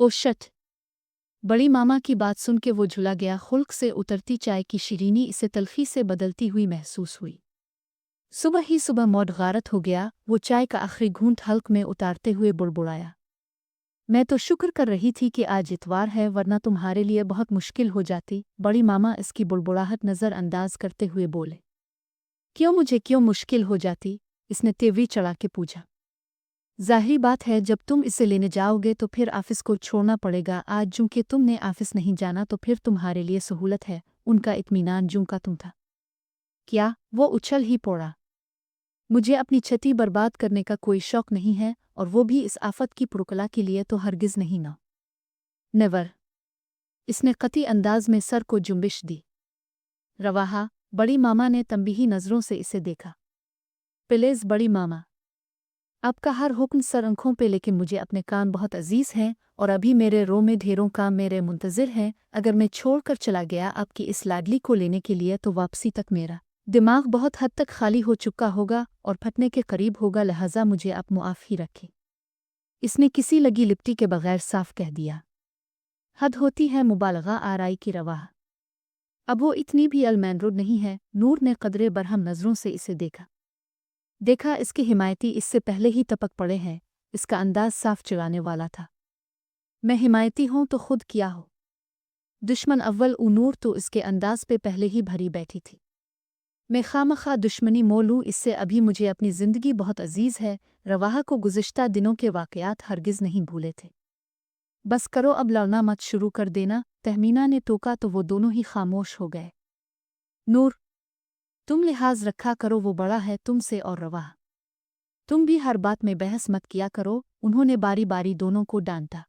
ओ shut! बड़ी मामा की बात सुन के वो झुला गया। खुल्क से उतरती चाय की शीरीनी इसे तलखी से बदलती हुई महसूस हुई। सुबह ही सुबह मौड गारत हो गया। वो चाय का आखिरी घूंट हल्क में उतारते हुए बुड़बुड़ाया, मैं तो शुक्र कर रही थी कि आज इतवार है, वरना तुम्हारे लिए बहुत मुश्किल हो जाती। बड़ी मामा इसकी बुड़बुड़ाहट नज़रअंदाज करते हुए बोले, क्यों मुश्किल हो जाती? इसने तेवरी चढ़ा के पूछा। जाहिर बात है, जब तुम इसे लेने जाओगे तो फिर ऑफिस को छोड़ना पड़ेगा। आज चूंकि तुमने ऑफिस नहीं जाना तो फिर तुम्हारे लिए सहूलत है। उनका इत्मीनान जूं का तुम था। क्या? वो उछल ही पड़ा। मुझे अपनी छती बर्बाद करने का कोई शौक नहीं है, और वो भी इस आफत की पुरकला के लिए तो हरगिज नहीं ना। नेवर। इसने कती अंदाज में सर को जुम्बिश दी। रवाहा, बड़ी मामा ने तंबीही नज़रों से इसे देखा। प्लीज़ बड़ी मामा, आपका हर हुक्म सर आंखों पे, लेकिन मुझे अपने कान बहुत अजीज़ हैं और अभी मेरे रो में ढेरों काम मेरे मुंतज़िर हैं। अगर मैं छोड़कर चला गया आपकी इस लाडली को लेने के लिए तो वापसी तक मेरा दिमाग बहुत हद तक खाली हो चुका होगा और फटने के करीब होगा, लिहाजा मुझे आप मुआफ़ ही रखें। इसने किसी लगी लिपटी के बगैर साफ कह दिया। हद होती है मुबालगा आराई की रवाह। अब वो इतनी भी अलमैनरुड नहीं है। नूर ने कदरे बरहम नज़रों से इसे देखा इसके हिमायती इससे पहले ही टपक पड़े हैं। इसका अंदाज साफ चिढ़ाने वाला था। मैं हिमायती हूँ तो खुद किया हो। दुश्मन अव्वल नूर तो इसके अंदाज पे पहले ही भरी बैठी थी। मैं खामखा दुश्मनी मोलूँ इससे, अभी मुझे अपनी ज़िंदगी बहुत अजीज़ है। रवाहा को गुज़िश्ता दिनों के वाक़यात हरगिज़ नहीं भूले थे। बस करो, अब लड़ना मत शुरू कर देना। तहमीना ने टोका तो वो दोनों ही खामोश हो गए। नूर, तुम लिहाज रखा करो, वो बड़ा है तुमसे, और रवाहा, तुम भी हर बात में बहस मत किया करो। उन्होंने बारी बारी दोनों को डांटा।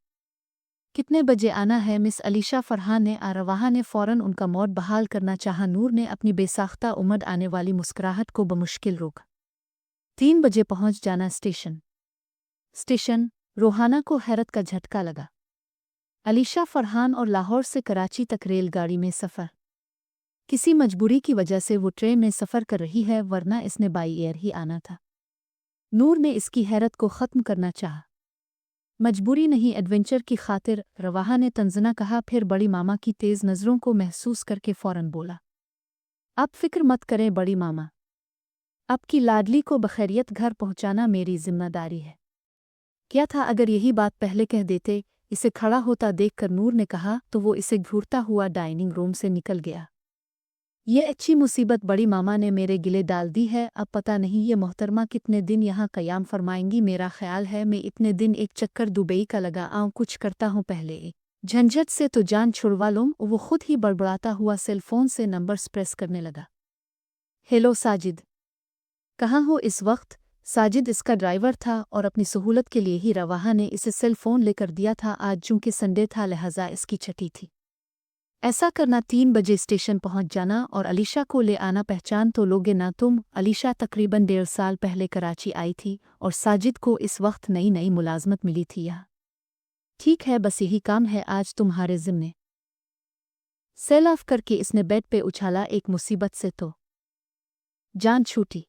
कितने बजे आना है मिस अलीशा? फरहान ने रवाहा ने फ़ौरन उनका मौड बहाल करना चाहा। नूर ने अपनी बेसाख्ता उमड़ आने वाली मुस्कुराहट को बमुश्किल रोका। 3 बजे पहुंच जाना स्टेशन। रोहाना को हैरत का झटका लगा। अलीशा फरहान और लाहौर से कराची तक रेलगाड़ी में सफ़र। किसी मजबूरी की वजह से वो ट्रेन में सफ़र कर रही है, वरना इसने बाई एयर ही आना था। नूर ने इसकी हैरत को ख़त्म करना चाहा। मजबूरी नहीं, एडवेंचर की खातिर, रवाहा ने तंजना कहा। फिर बड़ी मामा की तेज़ नज़रों को महसूस करके फ़ौरन बोला, आप फ़िक्र मत करें बड़ी मामा, आपकी लाडली को बखैरियत घर पहुंचाना मेरी जिम्मेदारी है। क्या था अगर यही बात पहले कह देते? इसे खड़ा होता देखकर नूर ने कहा तो वो इसे घूरता हुआ डाइनिंग रूम से निकल गया। ये अच्छी मुसीबत बड़ी मामा ने मेरे गिले डाल दी है। अब पता नहीं ये मोहतरमा कितने दिन यहाँ क़याम फरमाएंगी। मेरा ख्याल है मैं इतने दिन एक चक्कर दुबई का लगा आऊँ। कुछ करता हूँ पहले, झंझट से तो जान छुड़वा लूँ। वो खुद ही बड़बड़ाता हुआ सेलफोन से नंबर्स प्रेस करने लगा। हेलो साजिद, कहाँ हो इस वक्त? साजिद इसका ड्राइवर था और अपनी सहूलत के लिए ही रवाहा ने इसे सेल फ़ोन लेकर दिया था। आज चूँकि संडे था, लिहाजा इसकी छठी थी। ऐसा करना, 3 बजे स्टेशन पहुंच जाना और अलीशा को ले आना। पहचान तो लोगे ना तुम? अलीशा तकरीबन 1.5 साल पहले कराची आई थी और साजिद को इस वक्त नई मुलाजमत मिली थी यहाँ। ठीक है, बस यही काम है आज तुम्हारे ज़िम्मे। सेल ऑफ करके इसने बेड पे उछाला। एक मुसीबत से तो जान छूटी।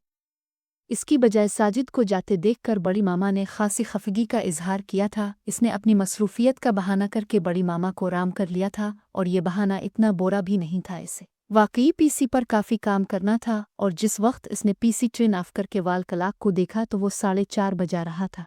इसकी बजाय साजिद को जाते देखकर बड़ी मामा ने खासी खफगी का इजहार किया था। इसने अपनी मसरूफियत का बहाना करके बड़ी मामा को राम कर लिया था, और ये बहाना इतना बोरा भी नहीं था। इसे वाकई पीसी पर काफ़ी काम करना था, और जिस वक्त इसने पीसी ट्रेन ऑफ करके वाल क्लॉक को देखा तो वो 4:30 बजा रहा था।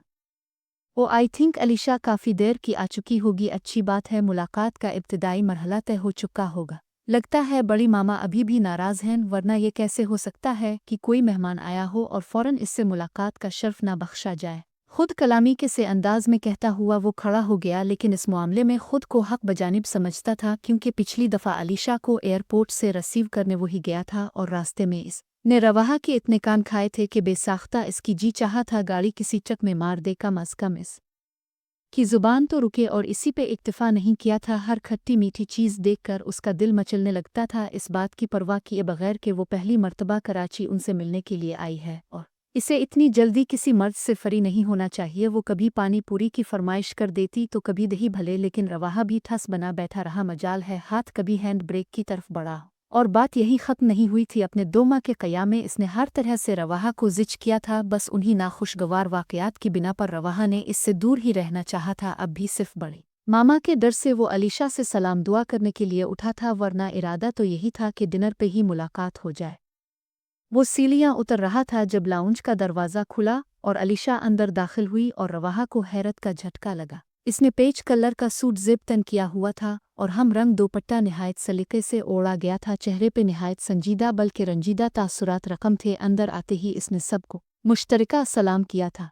ओ आई थिंक अलीशा काफ़ी देर की आ चुकी होगी। अच्छी बात है, मुलाकात का इब्तिदाई मरहला तय हो चुका होगा। लगता है बड़ी मामा अभी भी नाराज़ हैं, वरना ये कैसे हो सकता है कि कोई मेहमान आया हो और फ़ौरन इससे मुलाकात का शर्फ ना बख्शा जाए। खुद कलामी के से अंदाज में कहता हुआ वो खड़ा हो गया, लेकिन इस मामले में खुद को हक बजानिब समझता था, क्योंकि पिछली दफ़ा अलीशा को एयरपोर्ट से रिसीव करने वही गया था और रास्ते में इसने रवाहा के इतने कान खाए थे कि बेसाख्ता इसकी जी चाहा था गाड़ी किसी चक में मार दे। कम अज़ कम इस की ज़ुबान तो रुके, और इसी पे इक्तफ़ा नहीं किया था। हर खट्टी मीठी चीज़ देखकर उसका दिल मचलने लगता था, इस बात की परवाह किए बगैर कि वो पहली मर्तबा कराची उनसे मिलने के लिए आई है और इसे इतनी जल्दी किसी मर्द से फरी नहीं होना चाहिए। वो कभी पानी पूरी की फरमाइश कर देती तो कभी दही भले, लेकिन रवाहा भी ठस बना बैठा रहा। मजाल है हाथ कभी हैंड ब्रेक की तरफ बढ़ा, और बात यही ख़त्म नहीं हुई थी। अपने 2 माह के क़याम में इसने हर तरह से रवाहा को ज़िच किया था। बस उन्हीं नाखुशगवार वाक़यात की बिना पर रवाहा ने इससे दूर ही रहना चाहा था। अब भी सिर्फ बड़ी मामा के डर से वो अलीशा से सलाम दुआ करने के लिए उठा था, वरना इरादा तो यही था कि डिनर पे ही मुलाकात हो जाए। वो सीढ़ियाँ उतर रहा था जब लाउंज का दरवाज़ा खुला और अलीशा अंदर दाखिल हुई और रवाहा को हैरत का झटका लगा। इसने पेच कलर का सूट जिप तन किया हुआ था और हम रंग दोपट्टा निहायत सलीके से ओढ़ा गया था। चेहरे पे निहायत संजीदा बल्कि रंजीदा तासुरात रकम थे। अंदर आते ही इसने सबको मुश्तरका सलाम किया था।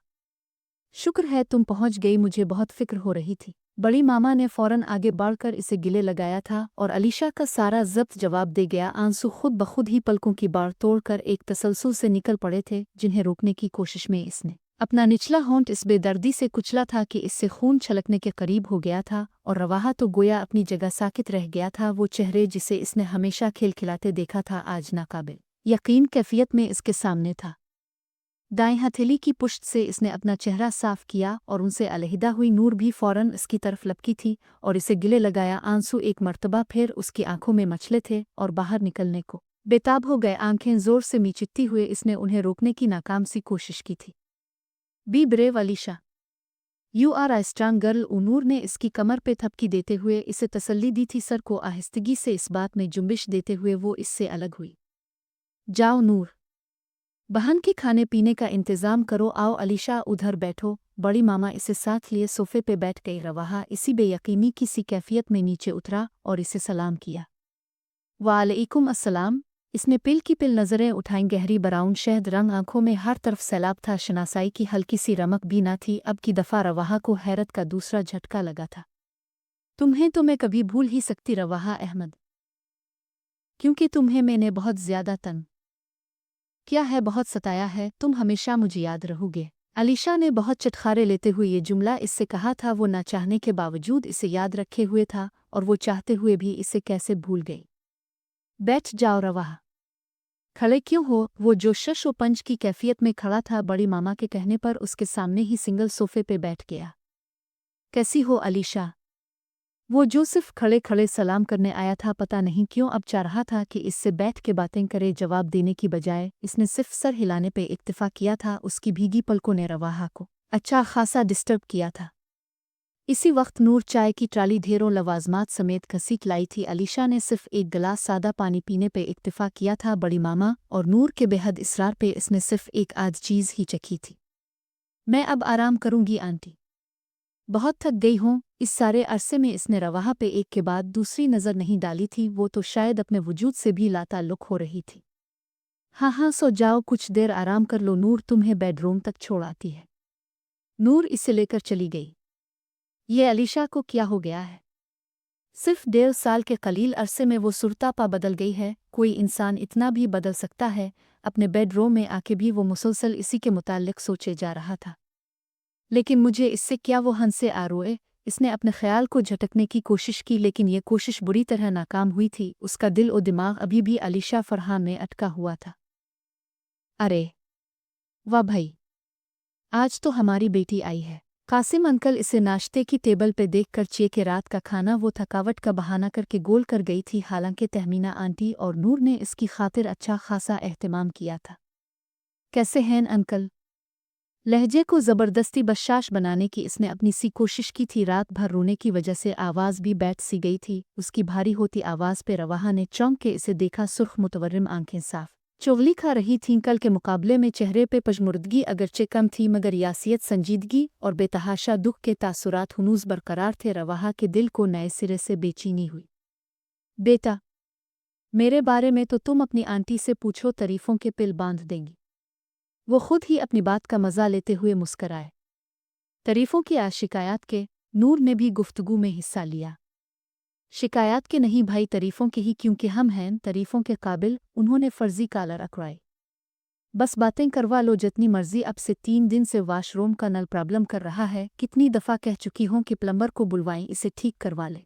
शुक्र है तुम पहुंच गई, मुझे बहुत फिक्र हो रही थी। बड़ी मामा ने फौरन आगे बढ़कर इसे गिले लगाया था और अलीशा का सारा ज़ब्त जवाब दे गया। आंसू खुद बखुद ही पलकों की बाढ़ तोड़कर एक तसलसल से निकल पड़े थे, जिन्हें रोकने की कोशिश में इसने अपना निचला होंठ इस बेदर्दी से कुचला था कि इससे खून छलकने के करीब हो गया था। और रवाहा तो गोया अपनी जगह साकित रह गया था। वो चेहरे जिसे इसने हमेशा खिलखिलाते देखा था आज नाकाबिल यकीन कैफियत में इसके सामने था। दाएं हथेली की पुश्त से इसने अपना चेहरा साफ किया और उनसे अलहदा हुई नूर भी फौरन इसकी तरफ लपकी थी और इसे गिले लगाया। आंसू एक मर्तबा फिर उसकी आंखों में मचले थे और बाहर निकलने को बेताब हो गए। आंखें जोर से मीचती हुए इसने उन्हें रोकने की नाकाम सी कोशिश की थी। Be brave Alisha, you are I strong girl. Noor ने इसकी कमर पे थपकी देते हुए इसे तसल्ली दी थी। सर को आहिस्तगी से इस बात में जुम्बिश देते हुए वो इससे अलग हुई। जाओ नूर, बहन के खाने पीने का इंतज़ाम करो। आओ अलीशा, उधर बैठो। बड़ी मामा इसे साथ लिए सोफे पे बैठ गई। रवाहा इसी बेयकीनी की सी कैफियत में नीचे उतरा और इसे सलाम किया। वालेकुम अस्सलाम। इसने पिल की पिल नज़रें उठाईं। गहरी ब्राउन शहद रंग आंखों में हर तरफ सैलाब था। शनासाई की हल्की सी रमक भी ना थी। अब की दफ़ा रवाहा को हैरत का दूसरा झटका लगा था। तुम्हें तो मैं कभी भूल ही सकती रवाहा अहमद, क्योंकि तुम्हें मैंने बहुत ज़्यादा तंग क्या है, बहुत सताया है। तुम हमेशा मुझे याद रहोगे। अलीशा ने बहुत चटखारे लेते हुए ये जुमला इससे कहा था। वो ना चाहने के बावजूद इसे याद रखे हुए था और वो चाहते हुए भी इसे कैसे भूल गई। बैठ जाओ रवाहा, खड़े क्यों हो? वो जो शश व पंच की कैफियत में खड़ा था, बड़ी मामा के कहने पर उसके सामने ही सिंगल सोफे पे बैठ गया। कैसी हो अलीशा? वो जो सिर्फ खड़े खड़े सलाम करने आया था, पता नहीं क्यों अब चाह रहा था कि इससे बैठ के बातें करे। जवाब देने की बजाय इसने सिर्फ सर हिलाने पे इक्तिफा किया था। उसकी भीगी पलकों ने रवाहा को अच्छा खासा डिस्टर्ब किया था। इसी वक्त नूर चाय की ट्राली ढेरों लवाजमात समेत घसीट लाई थी। अलीशा ने सिर्फ एक गिलास सादा पानी पीने पे इक्तिफा किया था। बड़ी मामा और नूर के बेहद इसरार पे इसने सिर्फ एक आध चीज़ ही चखी थी। मैं अब आराम करूंगी आंटी, बहुत थक गई हूँ। इस सारे अरसे में इसने रवाहा पे एक के बाद दूसरी नज़र नहीं डाली थी। वो तो शायद अपने वजूद से भी लाताल्लुक़ हो रही थी। हाँ हाँ, सो जाओ, कुछ देर आराम कर लो। नूर तुम्हें बेडरूम तक छोड़ आती है। नूर इसे लेकर चली गई। ये अलीशा को क्या हो गया है? सिर्फ 1.5 साल के कलील अरसे में वो सुरतापा बदल गई है। कोई इंसान इतना भी बदल सकता है? अपने बेडरूम में आके भी वो मुसलसल इसी के मुताल्लिक सोचे जा रहा था। लेकिन मुझे इससे क्या, वो हंस से आरोए। इसने अपने ख्याल को झटकने की कोशिश की, लेकिन ये कोशिश बुरी तरह नाकाम हुई थी। उसका दिल और दिमाग अभी भी अलीशा फरहान में अटका हुआ था। अरे वाह भाई, आज तो हमारी बेटी आई है। कासिम अंकल इसे नाश्ते की टेबल पे देखकर चे के रात का खाना वो थकावट का बहाना करके गोल कर गई थी। हालांकि तहमीना आंटी और नूर ने इसकी खातिर अच्छा खासा एहतमाम किया था। कैसे हैं अंकल? लहजे को ज़बरदस्ती बशाश बनाने की इसने अपनी सी कोशिश की थी। रात भर रोने की वजह से आवाज़ भी बैठ सी गई थी। उसकी भारी होती आवाज़ पे रवाहा ने चौंक के इसे देखा। सुर्ख मुतवर्रिम आंखें साफ चुगली खा रही थीं। कल के मुकाबले में चेहरे पे पजमुर्दगी अगरचे कम थी, मगर यासियत, संजीदगी और बेतहाशा दुख के तासुरात हुनूस बरकरार थे। रवाहा के दिल को नए सिरे से बेचैनी हुई। बेटा, मेरे बारे में तो तुम अपनी आंटी से पूछो, तारीफ़ों के पिल बांध देंगी। वो खुद ही अपनी बात का मज़ा लेते हुए मुस्कराए। तारीफ़ों की आज शिकायत के? नूर ने भी गुफ्तगू में हिस्सा लिया। शिकायत के नहीं भाई, तारीफ़ों के ही, क्योंकि हम हैं तारीफ़ों के काबिल। उन्होंने फ़र्ज़ी कालर अकड़ाई। बस बातें करवा लो जितनी मर्ज़ी। अब से 3 दिन से वाशरूम का नल प्रॉब्लम कर रहा है। कितनी दफ़ा कह चुकी हूँ कि प्लम्बर को बुलवाएं, इसे ठीक करवा ले।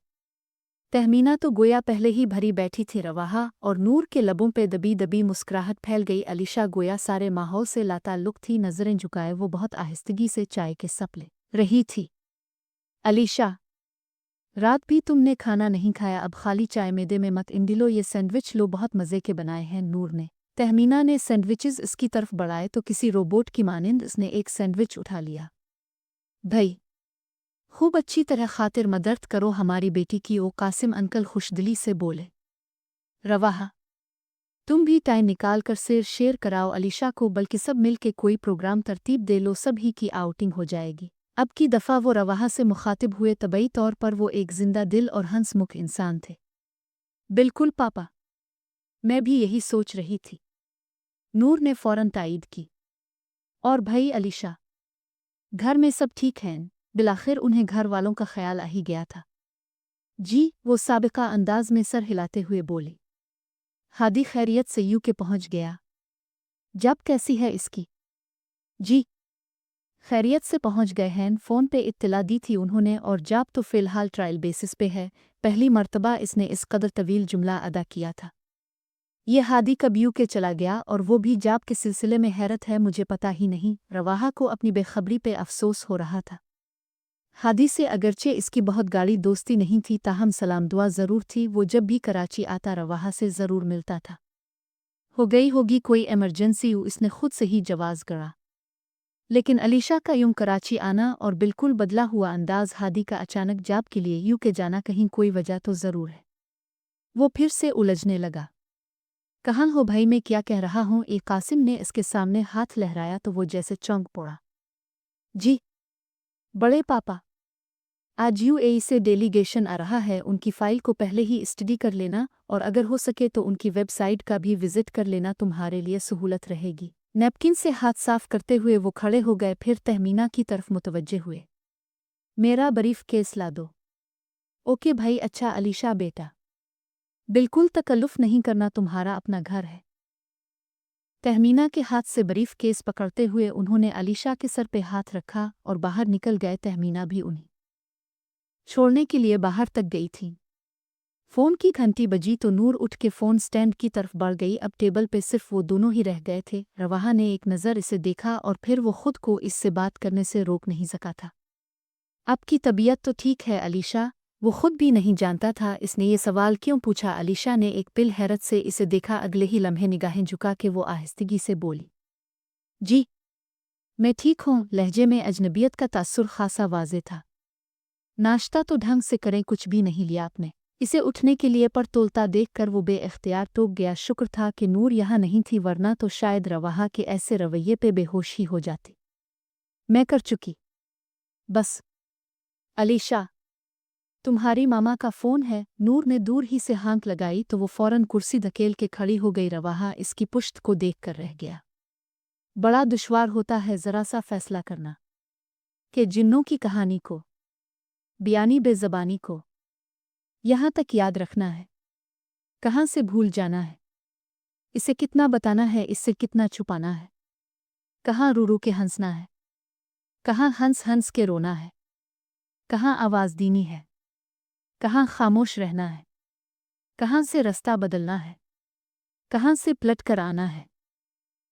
तहमीना तो गोया पहले ही भरी बैठी थी। रवाहा और नूर के लबों पे दबी दबी मुस्कुराहट फैल गई। अलीशा गोया सारे माहौल से लाताल्लुक़ थी। नज़रें झुकाए वो बहुत आहिस्तगी से चाय के सप ले रही थी। अलीशा, रात भी तुमने खाना नहीं खाया, अब खाली चाय मैदे में मत इंडिलो। ये सैंडविच लो, बहुत मज़े के बनाए हैं। नूर ने तहमीना ने सैंडविचेस इसकी तरफ बढ़ाए तो किसी रोबोट की मानिंद इसने एक सैंडविच उठा लिया। भई, खूब अच्छी तरह खातिर मदद करो हमारी बेटी की। ओ कासिम अंकल खुशदिली से बोले। रवाहा, तुम भी टाइम निकाल कर शेयर कराओ अलीशा को, बल्कि सब मिल के कोई प्रोग्राम तरतीब दे लो, सभी की आउटिंग हो जाएगी। अब की दफ़ा वो रवाहा से मुखातिब हुए। तबई तौर पर वो एक जिंदा दिल और हंसमुख इंसान थे। बिल्कुल पापा, मैं भी यही सोच रही थी, नूर ने फौरन तायीद की। और भाई अलीशा, घर में सब ठीक हैं? बिलाखिर उन्हें घर वालों का ख्याल आ ही गया था। जी, वो साबिका अंदाज में सर हिलाते हुए बोली। हादी खैरियत से यूके पहुंच गया। जब कैसी है इसकी? जी, खैरियत से पहुंच गए हैं। फ़ोन पे इत्तला दी थी उन्होंने, और जाब तो फ़िलहाल ट्रायल बेसिस पे है। पहली मर्तबा इसने इस कदर तवील जुमला अदा किया था। ये हादी कब यूके चला गया, और वो भी जाब के सिलसिले में? हैरत है, मुझे पता ही नहीं। रवाहा को अपनी बेखबरी पे अफसोस हो रहा था। हादी से अगरचे इसकी बहुत गाढ़ी दोस्ती नहीं थी, ताहम सलाम दुआ ज़रूर थी। वो जब भी कराची आता रवाहा से ज़रूर मिलता था। हो गई होगी कोई इमरजेंसी, इसने खुद से ही जवाज़ गढ़ा। लेकिन अलीशा का यूं कराची आना और बिल्कुल बदला हुआ अंदाज, हादी का अचानक जाब के लिए यूके जाना, कहीं कोई वजह तो ज़रूर है। वो फिर से उलझने लगा। कहाँ हो भाई, मैं क्या कह रहा हूँ? एक कासिम ने इसके सामने हाथ लहराया तो वो जैसे चौंक पड़ा। जी बड़े पापा, आज यूएई से डेलीगेशन आ रहा है। उनकी फ़ाइल को पहले ही स्टडी कर लेना, और अगर हो सके तो उनकी वेबसाइट का भी विज़िट कर लेना, तुम्हारे लिए सहूलत रहेगी। नैपकिन से हाथ साफ करते हुए वो खड़े हो गए, फिर तहमीना की तरफ मुतवज्जे हुए। मेरा बरीफ केस ला दो। ओके भाई। अच्छा अलीशा बेटा, बिल्कुल तकल्लुफ़ नहीं करना, तुम्हारा अपना घर है। तहमीना के हाथ से बरीफ केस पकड़ते हुए उन्होंने अलीशा के सर पे हाथ रखा और बाहर निकल गए। तहमीना भी उन्हें छोड़ने के लिए बाहर तक गई थी। फ़ोन की घंटी बजी तो नूर उठ के फ़ोन स्टैंड की तरफ बढ़ गई। अब टेबल पे सिर्फ वो दोनों ही रह गए थे। रवाहा ने एक नज़र इसे देखा और फिर वो खुद को इससे बात करने से रोक नहीं सका था। आपकी तबीयत तो ठीक है अलीशा? वो खुद भी नहीं जानता था इसने ये सवाल क्यों पूछा। अलीशा ने एक पिल हैरत से इसे देखा। अगले ही लम्हे निगाहें झुका के वो आहिस्तगी से बोली, जी मैं ठीक हूँ। लहजे में अजनबियत का तासुर खासा वाज़े था। नाश्ता तो ढंग से करें, कुछ भी नहीं लिया आपने? इसे उठने के लिए पर तोलता देखकर वो बेइख्तियार टोक गया। शुक्र था कि नूर यहाँ नहीं थी, वरना तो शायद रवाहा के ऐसे रवैये पे बेहोश ही हो जाती। मैं कर चुकी। बस अलीशा, तुम्हारी मामा का फ़ोन है। नूर ने दूर ही से हाँक लगाई तो वो फ़ौरन कुर्सी धकेल के खड़ी हो गई। रवाहा इसकी पुश्त को देख कर रह गया। बड़ा दुश्वार होता है ज़रा सा फ़ैसला करना, कि जिन्नों की कहानी को, बयानी बेज़बानी को यहाँ तक याद रखना है, कहाँ से भूल जाना है, इसे कितना बताना है, इससे कितना छुपाना है, कहाँ रू रू के हंसना है, कहाँ हंस हंस के रोना है, कहाँ आवाज़ दीनी है, कहाँ खामोश रहना है, कहाँ से रास्ता बदलना है, कहाँ से पलट कर आना है।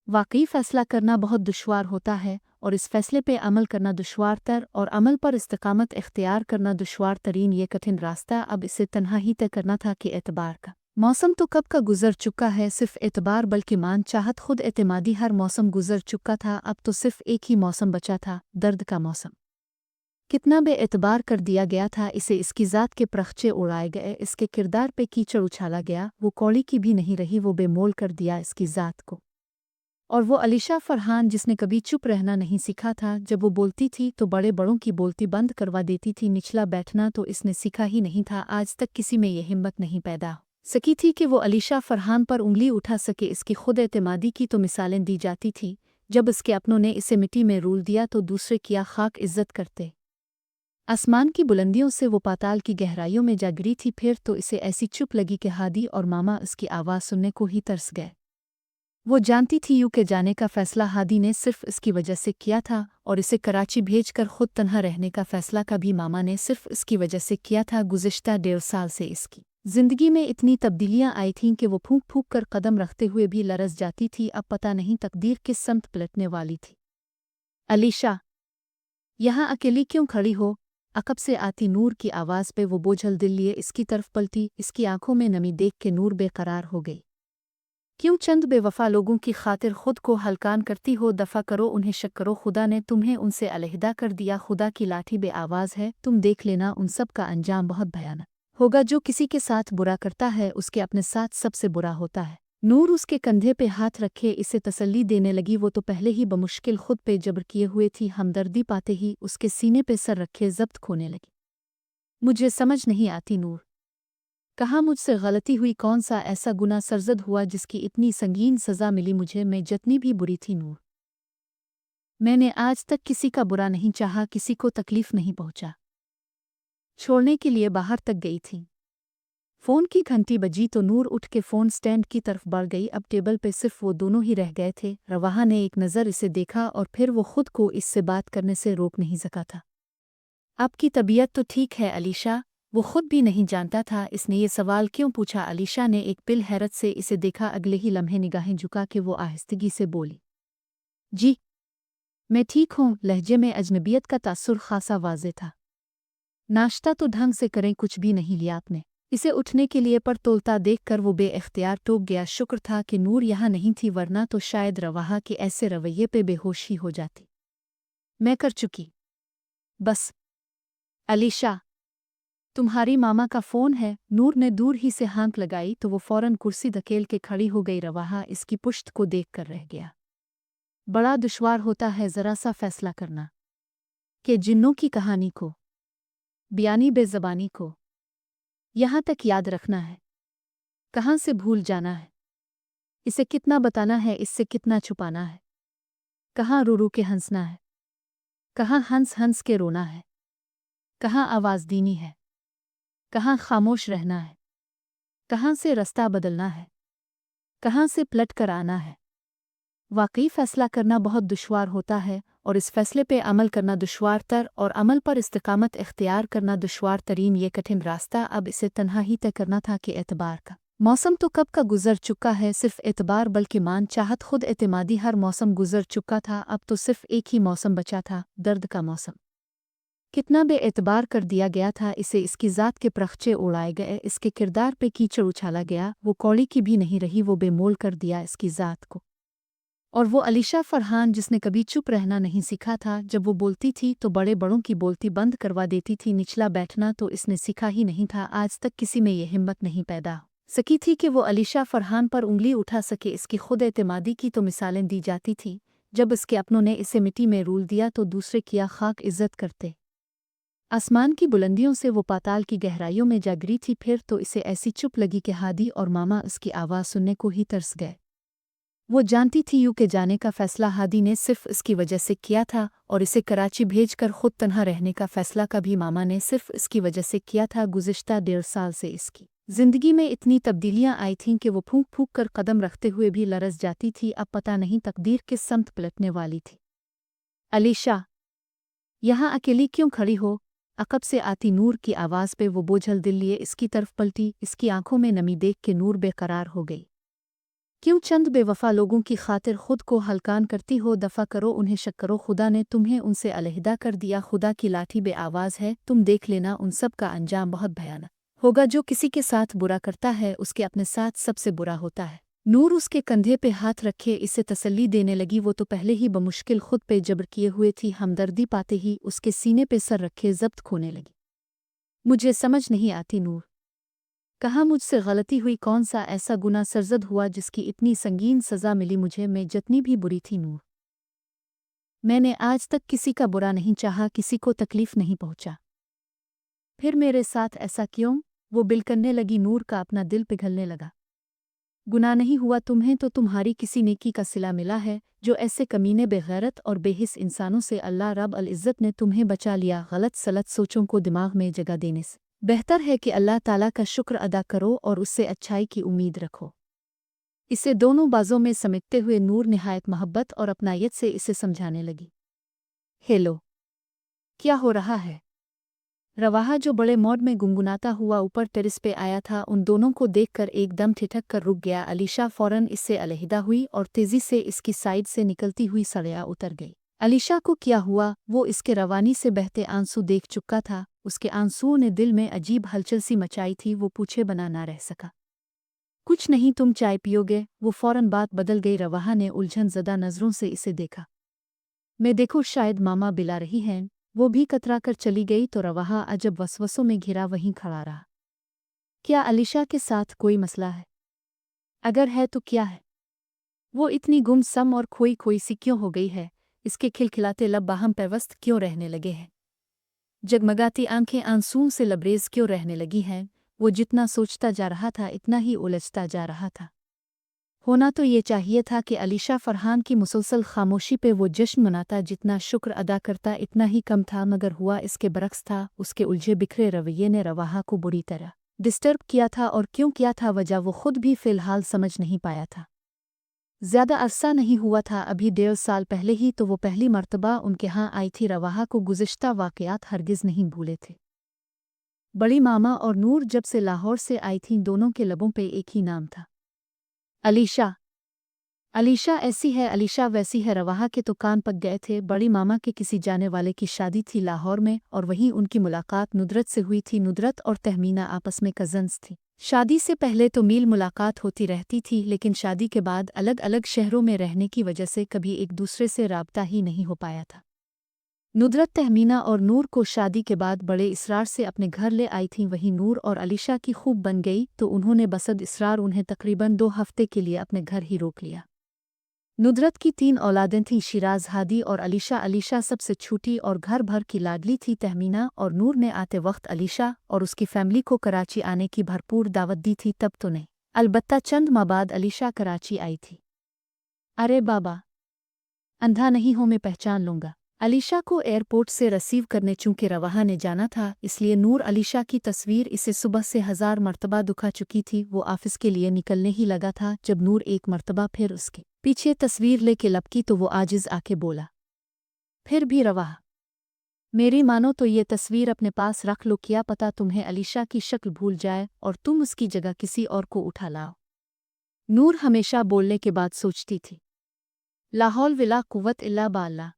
वाकई फ़ैसला करना बहुत दुश्वार होता है, और इस फ़ैसले पे अमल करना दुश्वार तर, और अमल पर इस्तिकामत इख्तियार करना दुश्वार तरीन। ये कठिन रास्ता अब इसे तन्हा ही तय करना था कि एतबार का मौसम तो कब का गुजर चुका है। सिर्फ एतबार बल्कि मान चाहत खुद एतमादी, हर मौसम गुजर चुका था। अब तो सिर्फ एक ही मौसम बचा था, दर्द का मौसम। कितना बेएतबार कर दिया गया था इसे, इसकी ज़ात के प्रख्चे उड़ाए गए, इसके किरदार पे कीचड़ उछाला गया। वो कौड़ी की भी नहीं रही, वो बेमोल कर दिया इसकी ज़ात को। और वो अलीशा फरहान जिसने कभी चुप रहना नहीं सीखा था, जब वो बोलती थी तो बड़े बड़ों की बोलती बंद करवा देती थी। निचला बैठना तो इसने सीखा ही नहीं था। आज तक किसी में ये हिम्मत नहीं पैदा हो सकी थी कि वो अलीशा फरहान पर उंगली उठा सके। इसकी खुद एतमादी की तो मिसालें दी जाती थी। जब इसके अपनों ने इसे मिट्टी में रूल दिया तो दूसरे किया खाक इज्जत करते। आसमान की बुलंदियों से वो पाताल की गहराइयों में जा गिरी थी। फिर तो इसे ऐसी चुप लगी कि हादी और मामा उसकी आवाज़ सुनने को ही तरस गए। वो जानती थी यूके जाने का फ़ैसला हादी ने सिर्फ इसकी वजह से किया था, और इसे कराची भेजकर खुद तन्हा रहने का फ़ैसला का भी मामा ने सिर्फ इसकी वजह से किया था। गुज़िश्ता 1.5 साल से इसकी ज़िंदगी में इतनी तब्दीलियाँ आई थीं कि वो फूंक फूंक कर कदम रखते हुए भी लरस जाती थी। अब पता नहीं तकदीर किस समत पलटने वाली थी। अलीशा, यहाँ अकेली क्यों खड़ी हो? अकब से आती नूर की आवाज़ पे वो बोझल दिल लिए इसकी तरफ पलटी। इसकी आंखों में नमी देख के नूर बेकरार हो गई। क्यों चंद बेवफा लोगों की खातिर खुद को हलकान करती हो? दफ़ा करो उन्हें, शक करो खुदा ने तुम्हें उनसे अलहदा कर दिया। खुदा की लाठी बेआवाज़ है, तुम देख लेना उन सब का अंजाम बहुत भयानक होगा। जो किसी के साथ बुरा करता है उसके अपने साथ सबसे बुरा होता है। नूर उसके कंधे पे हाथ रखे इसे तसल्ली देने लगी। वो तो पहले ही बमुश्किल खुद पे जबर किए हुए थी। हमदर्दी पाते ही उसके सीने पे सर रखे ज़ब्त खोने लगी। मुझे समझ नहीं आती नूर, कहाँ मुझसे गलती हुई? कौन सा ऐसा गुनाह सरजद हुआ जिसकी इतनी संगीन सज़ा मिली मुझे? मैं जितनी भी बुरी थी नूर, मैंने आज तक किसी का बुरा नहीं चाहा, किसी को तकलीफ नहीं पहुंचा। छोड़ने के लिए बाहर तक गई थी। फ़ोन की घंटी बजी तो नूर उठ के फ़ोन स्टैंड की तरफ बढ़ गई। अब टेबल पे सिर्फ वो दोनों ही रह गए थे। रवाहा ने एक नज़र इसे देखा और फिर वो खुद को इससे बात करने से रोक नहीं सका था। आपकी तबीयत तो ठीक है अलीशा? वो खुद भी नहीं जानता था इसने ये सवाल क्यों पूछा। अलीशा ने एक पिल हैरत से इसे देखा। अगले ही लम्हे निगाहें झुका के वो आहिस्तगी से बोली, जी मैं ठीक हूँ। लहजे में अजनबियत का तासुर खासा वाज़े था। नाश्ता तो ढंग से करें, कुछ भी नहीं लिया आपने? इसे उठने के लिए पर तोलता देखकर वो बेइख्तियार टोक गया। शुक्र था कि नूर यहाँ नहीं थी, वरना तो शायद रवाहा के ऐसे रवैये पे बेहोश ही हो जाती। मैं कर चुकी। बस अलीशा, तुम्हारी मामा का फ़ोन है। नूर ने दूर ही से हाँक लगाई तो वो फ़ौरन कुर्सी धकेल के खड़ी हो गई। रवाहा इसकी पुश्त को देख कर रह गया। बड़ा दुश्वार होता है ज़रा सा फ़ैसला करना कि जिन्नों की कहानी को, बयानी बेज़बानी को यहाँ तक याद रखना है, कहाँ से भूल जाना है, इसे कितना बताना है, इससे कितना छुपाना है, कहाँ रो रो के हंसना है, कहाँ हंस हंस के रोना है, कहाँ आवाज़ दीनी है, कहाँ खामोश रहना है, कहाँ से रास्ता बदलना है, कहाँ से पलट कर आना है। वाकई फ़ैसला करना बहुत दुश्वार होता है और इस फ़ैसले पे अमल करना दुश्वार तर और अमल पर इस्तिकामत इख्तियार करना दुश्वार तरीन। ये कठिन रास्ता अब इसे तन्हा ही तय करना था कि एतबार का मौसम तो कब का गुजर चुका है। सिर्फ एतबार बल्कि मान चाहत खुद एतमादी हर मौसम गुजर चुका था। अब तो सिर्फ एक ही मौसम बचा था, दर्द का मौसम। कितना बेएतबार कर दिया गया था इसे, इसकी ज़ात के प्रख्चे उड़ाए गए, इसके किरदार पे कीचड़ उछाला गया। वो कौड़ी की भी नहीं रही, वो बेमोल कर दिया इसकी ज़ात को। और वो अलीशा फरहान जिसने कभी चुप रहना नहीं सीखा था, जब वो बोलती थी तो बड़े बड़ों की बोलती बंद करवा देती थी। निचला बैठना तो इसने सीखा ही नहीं था। आज तक किसी में ये हिम्मत नहीं पैदा सकी थी कि वो अलीशा फरहान पर उंगली उठा सके। इसकी खुद एतमादी की तो मिसालें दी जाती थी। जब इसके अपनों ने इसे मिट्टी में रूल दिया तो दूसरे किया खाक इज्जत करते। आसमान की बुलंदियों से वो पाताल की गहराइयों में जा गिरी थी। फिर तो इसे ऐसी चुप लगी कि हादी और मामा उसकी आवाज़ सुनने को ही तरस गए। वो जानती थी यूं के जाने का फ़ैसला हादी ने सिर्फ इसकी वजह से किया था और इसे कराची भेजकर खुद तन्हा रहने का फ़ैसला का भी मामा ने सिर्फ इसकी वजह से किया था। गुज़िश्ता 1.5 साल से इसकी ज़िंदगी में इतनी तब्दीलियां आई थीं कि वो फूंक फूंक कर कदम रखते हुए भी लरस जाती थी। अब पता नहीं तकदीर किस समत पलटने वाली थी। अलीशा, यहाँ अकेली क्यों खड़ी हो? अकब से आती नूर की आवाज़ पे वो बोझल दिल लिए इसकी तरफ पलटी। इसकी आंखों में नमी देख के नूर बेकरार हो गई। क्यों चंद बेवफा लोगों की खातिर खुद को हलकान करती हो? दफ़ा करो उन्हें, शक करो खुदा ने तुम्हें उनसे अलहदा कर दिया। खुदा की लाठी बेआवाज़ है, तुम देख लेना उन सब का अंजाम बहुत भयानक होगा। जो किसी के साथ बुरा करता है उसके अपने साथ सबसे बुरा होता है। नूर उसके कंधे पे हाथ रखे इसे तसल्ली देने लगी। वो तो पहले ही बमुश्किल खुद पे जबर किए हुए थी। हमदर्दी पाते ही उसके सीने पे सर रखे ज़ब्त खोने लगी। मुझे समझ नहीं आती नूर, कहाँ मुझसे गलती हुई? कौन सा ऐसा गुनाह सरजद हुआ जिसकी इतनी संगीन सज़ा मिली मुझे? मैं जितनी भी बुरी थी नूर, मैंने आज तक किसी का बुरा नहीं चाहा, किसी को तकलीफ नहीं पहुंचा। फिर मेरे साथ ऐसा क्यों? वो बिलकने लगी। नूर का अपना दिल पिघलने लगा। गुनाह नहीं हुआ तुम्हें तो तुम्हारी किसी नेकी का सिला मिला है। जो ऐसे कमीने बेगैरत और बेहिस इंसानों से अल्लाह रब अल इज़्ज़त ने तुम्हें बचा लिया। गलत सलत सोचों को दिमाग में जगह देने से बेहतर है कि अल्लाह ताला का शुक्र अदा करो और उससे अच्छाई की उम्मीद रखो। इसे दोनों बाजों में समेटते हुए नूर निहायत मोहब्बत और अपनायत से इसे समझाने लगी। हेलो, क्या हो रहा है? रवाहा जो बड़े मौड में गुनगुनाता हुआ ऊपर टेरिस पे आया था, उन दोनों को देखकर एकदम ठिठक कर रुक गया। अलीशा फ़ौरन इससे अलहदा हुई और तेज़ी से इसकी साइड से निकलती हुई सड़िया उतर गई। अलीशा को क्या हुआ? वो इसके रवानी से बहते आंसू देख चुका था। उसके आंसुओं ने दिल में अजीब हलचल सी मचाई थी। वो पूछे बना ना रह सका। कुछ नहीं, तुम चाय पियोगे? वो फौरन बात बदल गई। रवाहा ने उलझन ज़दा नज़रों से इसे देखा। मैं देखो, शायद मामा बिला रही हैं। वो भी कतरा कर चली गई तो रवाहा अजब वसवसों में घिरा वहीं खड़ा रहा। क्या अलीशा के साथ कोई मसला है? अगर है तो क्या है? वो इतनी गुमसम और खोई खोई सी क्यों हो गई है? इसके खिलखिलाते लब बाहम पैवस्त क्यों रहने लगे हैं? जगमगाती आंखें आंसुओं से लबरेज क्यों रहने लगी हैं? वो जितना सोचता जा रहा था इतना ही उलझता जा रहा था। होना तो ये चाहिए था कि अलीशा फरहान की मुसलसल खामोशी पे वो जश्न मनाता, जितना शुक्र अदा करता इतना ही कम था, मगर हुआ इसके बरक्स था। उसके उलझे बिखरे रवैये ने रवाहा को बुरी तरह डिस्टर्ब किया था, और क्यों किया था वजह वो खुद भी फ़िलहाल समझ नहीं पाया था। ज़्यादा अरसा नहीं हुआ था, अभी 1.5 साल पहले ही तो वो पहली मर्तबा उनके यहाँ आई थी। रवाहा को गुज़िश्ता वाक़यात हरगिज़ नहीं भूले थे। बड़ी मामा और नूर जब से लाहौर से आई थीं, दोनों के लबों पे एक ही नाम था, अलीशा। अलीशा ऐसी है, अलीशा वैसी है। रवाहा के तो कान पक गए थे। बड़ी मामा के किसी जाने वाले की शादी थी लाहौर में, और वहीं उनकी मुलाकात नुदरत से हुई थी। नुदरत और तहमीना आपस में कज़न्स थी। शादी से पहले तो मील मुलाकात होती रहती थी, लेकिन शादी के बाद अलग अलग शहरों में रहने की वजह से कभी एक दूसरे से राब्ता ही नहीं हो पाया था। नुदरत तहमीना और नूर को शादी के बाद बड़े इसरार से अपने घर ले आई थीं। वहीं नूर और अलीशा की खूब बन गई तो उन्होंने बसद इसरार उन्हें तकरीबन 2 हफ्ते के लिए अपने घर ही रोक लिया। नुदरत की 3 औलादें थीं, शिराज, हादी और अलीशा। अलीशा सबसे छोटी और घर भर की लाडली थी। तहमीना और नूर ने आते वक्त अलीशा और उसकी फैमिली को कराची आने की भरपूर दावत दी थी। तब तो नहीं, अलबत्ता चंद माह बाद अलीशा कराची आई थी। अरे बाबा, अंधा नहीं हूं, मैं पहचान लूंगा। अलीशा को एयरपोर्ट से रिसीव करने चूंकि रवाहा ने जाना था, इसलिए नूर अलीशा की तस्वीर इसे सुबह से 1000 मर्तबा दुखा चुकी थी। वो ऑफिस के लिए निकलने ही लगा था जब नूर एक मर्तबा फिर उसके पीछे तस्वीर लेके लपकी तो वो आजिज़ आके बोला, फिर भी रवाहा, मेरी मानो तो ये तस्वीर अपने पास रख लो। क्या पता तुम्हें अलीशा की शक्ल भूल जाए और तुम उसकी जगह किसी और को उठा लाओ। नूर हमेशा बोलने के बाद सोचती थी, ला हौल वला कुव्वत इल्ला बिल्लाह।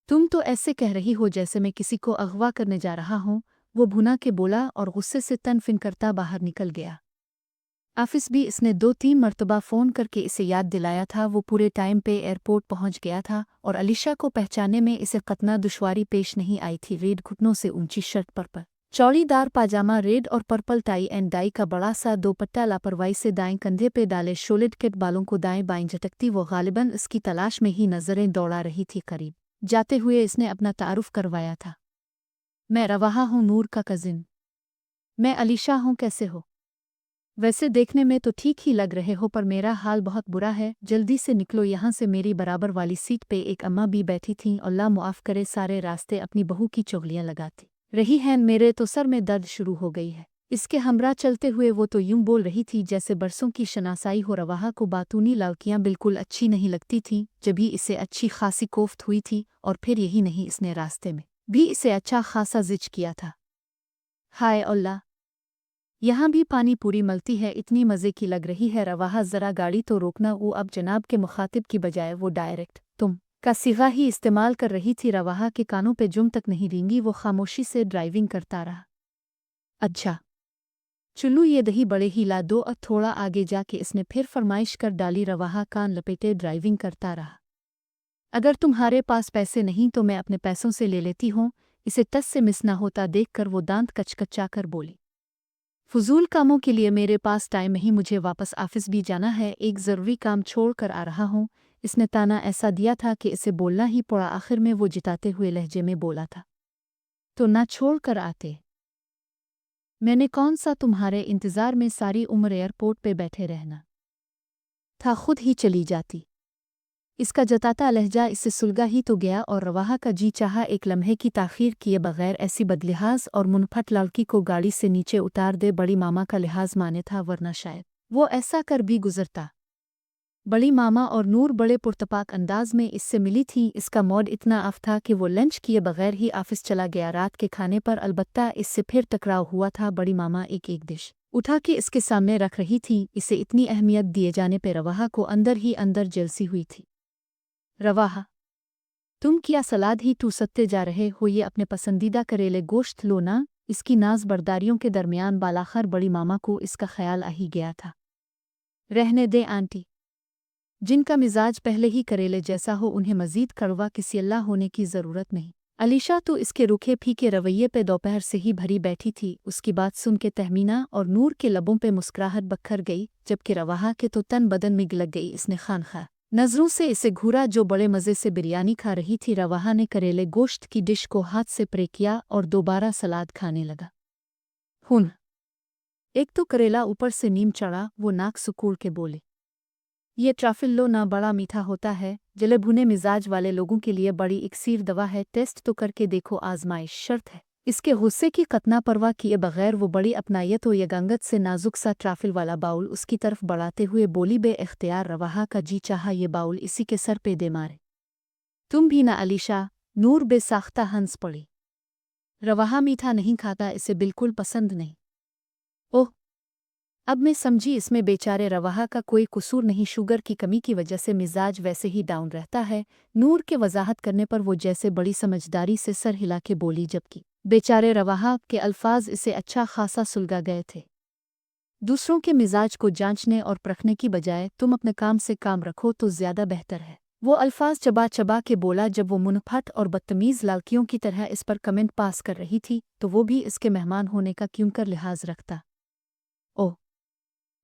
तुम तो ऐसे कह रही हो जैसे मैं किसी को अगवा करने जा रहा हूं। वो भुना के बोला और गुस्से से तनफिन करता बाहर निकल गया। ऑफिस भी इसने 2-3 मर्तबा फ़ोन करके इसे याद दिलाया था। वो पूरे टाइम पे एयरपोर्ट पहुंच गया था और अलीशा को पहचानने में इसे कतना दुश्वारी पेश नहीं आई थी। रेड घुटनों से ऊंची शर्ट, पर्पल चौड़ीदार पाजामा, रेड और पर्पल टाई एंड डाई का बड़ा सा दोपट्टा लापरवाही से दाएं कंधे पे डाले, शोलेड कट बालों को दाएं बाएं झटकती वो गालिबन इसकी तलाश में ही नजरें दौड़ा रही थी। करीब जाते हुए इसने अपना तारुफ करवाया था, मैं रवाहा हूँ, नूर का कजिन। मैं अलीशा हूँ, कैसे हो? वैसे देखने में तो ठीक ही लग रहे हो, पर मेरा हाल बहुत बुरा है। जल्दी से निकलो यहाँ से। मेरी बराबर वाली सीट पे एक अम्मा भी बैठी थीं। अल्लाह मुआफ़ करे, सारे रास्ते अपनी बहू की चुगलियाँ लगाती रही हैं। मेरे तो सर में दर्द शुरू हो गई है। इसके हमरा चलते हुए वो तो यूं बोल रही थी जैसे बरसों की शनासाई हो। रवाहा को बातूनी लड़कियाँ बिल्कुल अच्छी नहीं लगती थीं। जभी इसे अच्छी खासी कोफ्त हुई थी, और फिर यही नहीं, इसने रास्ते में भी इसे अच्छा खासा जिच किया था। हाय अल्लाह, यहाँ भी पानी पूरी मलती है, इतनी मज़े की लग रही है। रवाहा, ज़रा गाड़ी तो रोकना। वो अब जनाब के मुखातिब की बजाय वो डायरेक्ट तुम का सिगा ही इस्तेमाल कर रही थी। रवाहा के कानों पे जुम तक नहीं रेंगी। वो खामोशी से ड्राइविंग करता रहा। अच्छा चुल्लू, ये दही बड़े ही ला दो। और थोड़ा आगे जाके इसने फिर फरमाइश कर डाली। रवाहा कान लपेटे ड्राइविंग करता रहा। अगर तुम्हारे पास पैसे नहीं तो मैं अपने पैसों से ले लेती हूँ। इसे टस से मिस ना होता देखकर वो दांत कचकचा कर बोली, फजूल कामों के लिए मेरे पास टाइम नहीं, मुझे वापस ऑफिस भी जाना है, एक ज़रूरी काम छोड़ कर आ रहा हूँ। इसने ताना ऐसा दिया था कि इसे बोलना ही पड़ा। आखिर में वो जिताते हुए लहजे में बोला था, तो ना छोड़ कर आते। मैंने कौन सा तुम्हारे इंतज़ार में सारी उम्र एयरपोर्ट पे बैठे रहना था, खुद ही चली जाती। इसका जताता लहजा इससे सुलगा ही तो गया, और रवाहा का जी चाहा एक लम्हे की ताख़ीर किए बगैर ऐसी बदलिहाज और मुनफट लड़की को गाड़ी से नीचे उतार दे। बड़ी मामा का लिहाज माने था, वरना शायद वो ऐसा कर भी गुजरता। बड़ी मामा और नूर बड़े पुरतपाक अंदाज में इससे मिली थी। इसका मूड इतना ऑफ था कि वो लंच किए बगैर ही ऑफिस चला गया। रात के खाने पर अलबत्ता इससे फिर टकराव हुआ था। बड़ी मामा एक एक डिश उठा के इसके सामने रख रही थी। इसे इतनी अहमियत दिए जाने पर रवाहा को अंदर ही अंदर जलसी हुई थी। रवाहा, तुम क्या सलाद ही टूसते जा रहे हो? ये अपने पसंदीदा करेले गोश्त लो ना। इसकी नाज बर्दारियों के दरमियान बालाखर बड़ी मामा को इसका ख्याल आ ही गया था। रहने दे आंटी। जिनका मिजाज पहले ही करेले जैसा हो उन्हें मजीद कड़वा किसी अल्लाह होने की ज़रूरत नहीं। अलीशा तो इसके रूखे फीके रवैये पे दोपहर से ही भरी बैठी थी। उसकी बात सुन के तहमीना और नूर के लबों पे मुस्कुराहट बखर गई, जबकि रवाहा के तो तन बदन में लग गई। इसने खानखा नजरों से इसे घूरा जो बड़े मज़े से बिरयानी खा रही थी। रवाहा ने करेले गोश्त की डिश को हाथ से प्रे किया और दोबारा सलाद खाने लगा। हुन एक तो करेला ऊपर से नीम चढ़ा। वो नाक सुकूड़ के बोले, ये ट्रफल लो ना बड़ा मीठा होता है। जले भुने मिजाज वाले लोगों के लिए बड़ी इक्सीर दवा है। टेस्ट तो करके देखो, आजमाइश शर्त है। इसके गुस्से की कतना परवाह किए बगैर वो बड़ी अपनायत व यगंगत से नाजुक सा ट्रफल वाला बाउल उसकी तरफ बढ़ाते हुए बोली, बे इख्तियार रवाहा का जी चाहा ये बाउल इसी के सर पे दे मारे। तुम भी ना अलीशा। नूर बेसाख्ता हंस पड़ी। रवाहा मीठा नहीं खाता, इसे बिल्कुल पसंद नहीं। ओह, अब मैं समझी, इसमें बेचारे रवाहा का कोई कसूर नहीं। शुगर की कमी की वजह से मिजाज वैसे ही डाउन रहता है। नूर के वजाहत करने पर वो जैसे बड़ी समझदारी से सर हिला के बोली, जबकि बेचारे रवाहा के अल्फाज इसे अच्छा खासा सुलगा गए थे। दूसरों के मिजाज को जांचने और परखने की बजाय तुम अपने काम से काम रखो तो ज्यादा बेहतर है। वो अल्फाज चबा चबा के बोला जब वो मुनफट और बदतमीज लड़कियों की तरह इस पर कमेंट पास कर रही थी, तो वो भी इसके मेहमान होने का क्यों कर लिहाज रखता। ओह,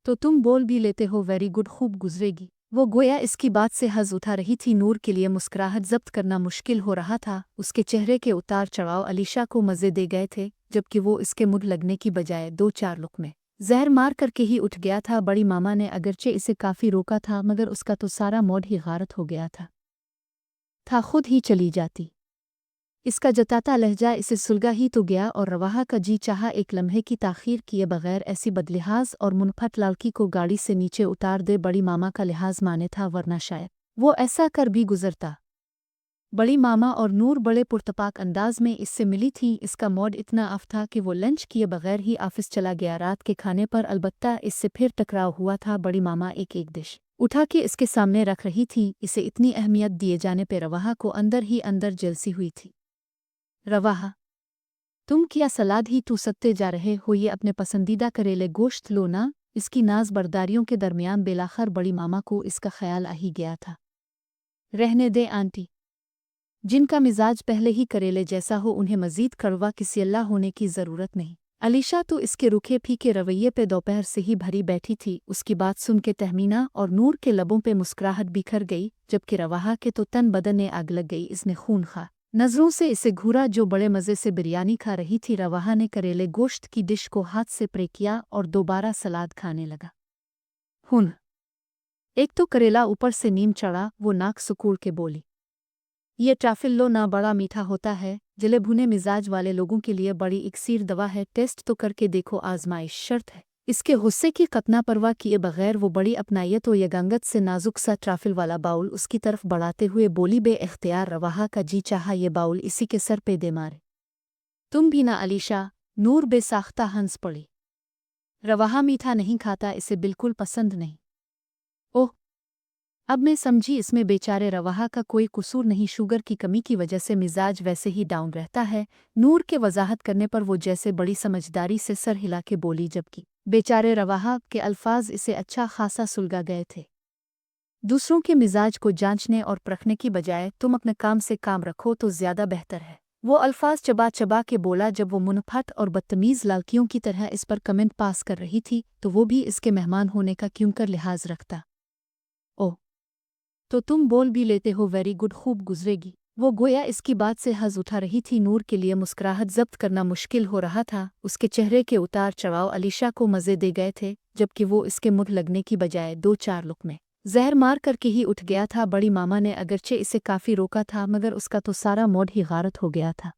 तो तुम बोल भी लेते हो, वेरी गुड, खूब गुजरेगी। वो गोया इसकी बात से हज उठा रही थी। नूर के लिए मुस्कुराहट जब्त करना मुश्किल हो रहा था। उसके चेहरे के उतार चढ़ाव अलीशा को मज़े दे गए थे, जबकि वो इसके मुँह लगने की बजाय दो चार लुक़मे जहर मार करके ही उठ गया था। बड़ी मामा ने अगरचे इसे काफ़ी रोका था, मगर उसका तो सारा मूड ही गारत हो गया था खुद ही चली जाती। इसका जताता लहजा इसे सुलगा ही तो गया और रवाहा का जी चाहा एक लम्हे की ताख़ीर किए बगैर ऐसी बदलिहाज और मुनफट लड़की को गाड़ी से नीचे उतार दे। बड़ी मामा का लिहाज माने था, वरना शायद वो ऐसा कर भी गुजरता। बड़ी मामा और नूर बड़े पुरतपाक अंदाज में इससे मिली थी। इसका मूड इतना अफ था कि वो लंच किए बगैर ही ऑफिस चला गया। रात के खाने पर अलबत्ता इससे फिर टकराव हुआ था। बड़ी मामा एक एक डिश उठा के इसके सामने रख रही थी। इसे इतनी अहमियत दिए जाने पर रवाहा को अंदर ही अंदर जलसी हुई थी। रवाहा, तुम क्या सलाद ही टूसते जा रहे हो? ये अपने पसंदीदा करेले गोश्त लो ना। इसकी नाज बर्दारियों के दरमियान बेलाखर बड़ी मामा को इसका ख्याल आ ही गया था। रहने दे आंटी। जिनका मिजाज पहले ही करेले जैसा हो उन्हें मजीद कड़वा किसी अल्लाह होने की ज़रूरत नहीं। अलीशा तो इसके रूखे फीके रवैये पे दोपहर से ही भरी बैठी थी। उसकी बात सुन के तहमीना और नूर के लबों पे मुस्कुराहट बिखर गई, जबकि रवाहा के तो तन बदन में आग लग गई। इसने खून खा नजरों से इसे घूरा जो बड़े मज़े से बिरयानी खा रही थी। रवाहा ने करेले गोश्त की डिश को हाथ से प्रे किया और दोबारा सलाद खाने लगा। हुन एक तो करेला ऊपर से नीम चढ़ा। वो नाक सुकूड़ के बोली, ये ट्रफल लो ना बड़ा मीठा होता है। जले भुने मिजाज वाले लोगों के लिए बड़ी इक्सीर दवा है। टेस्ट तो करके देखो, आजमाइश शर्त है। इसके गुस्से की कतना परवाह किए बगैर वो बड़ी अपनायत व यगंगत से नाजुक सा ट्रफल वाला बाउल उसकी तरफ बढ़ाते हुए बोली, बे इख्तियार रवाहा का जी चाहा ये बाउल इसी के सर पे दे मारे। तुम भी ना अलीशा। नूर बेसाख्ता हंस पड़ी। रवाहा मीठा नहीं खाता, इसे बिल्कुल पसंद नहीं। ओह, अब मैं समझी, इसमें बेचारे रवाहा का कोई कसूर नहीं। शुगर की कमी की वजह से मिजाज वैसे ही डाउन रहता है। नूर के वजाहत करने पर वो जैसे बड़ी समझदारी से सर हिला के बोली, जबकि बेचारे रवाहा के अल्फाज इसे अच्छा खासा सुलगा गए थे। दूसरों के मिजाज को जांचने और परखने की बजाय तुम अपने काम से काम रखो तो ज्यादा बेहतर है। वो अल्फाज चबा चबा के बोला जब वो मुनफट और बदतमीज लड़कियों की तरह इस पर कमेंट पास कर रही थी, तो वो भी इसके मेहमान होने का क्यों कर लिहाज रखता। ओह, तो तुम बोल भी लेते हो, वेरी गुड, खूब गुजरेगी। वो गोया इसकी बात से हज उठा रही थी। नूर के लिए मुस्कुराहट जब्त करना मुश्किल हो रहा था। उसके चेहरे के उतार चढ़ाव अलीशा को मज़े दे गए थे, जबकि वो इसके मुँह लगने की बजाय दो चार लुक़मे जहर मार करके ही उठ गया था। बड़ी मामा ने अगरचे इसे काफ़ी रोका था, मगर उसका तो सारा मूड ही गारत हो गया था।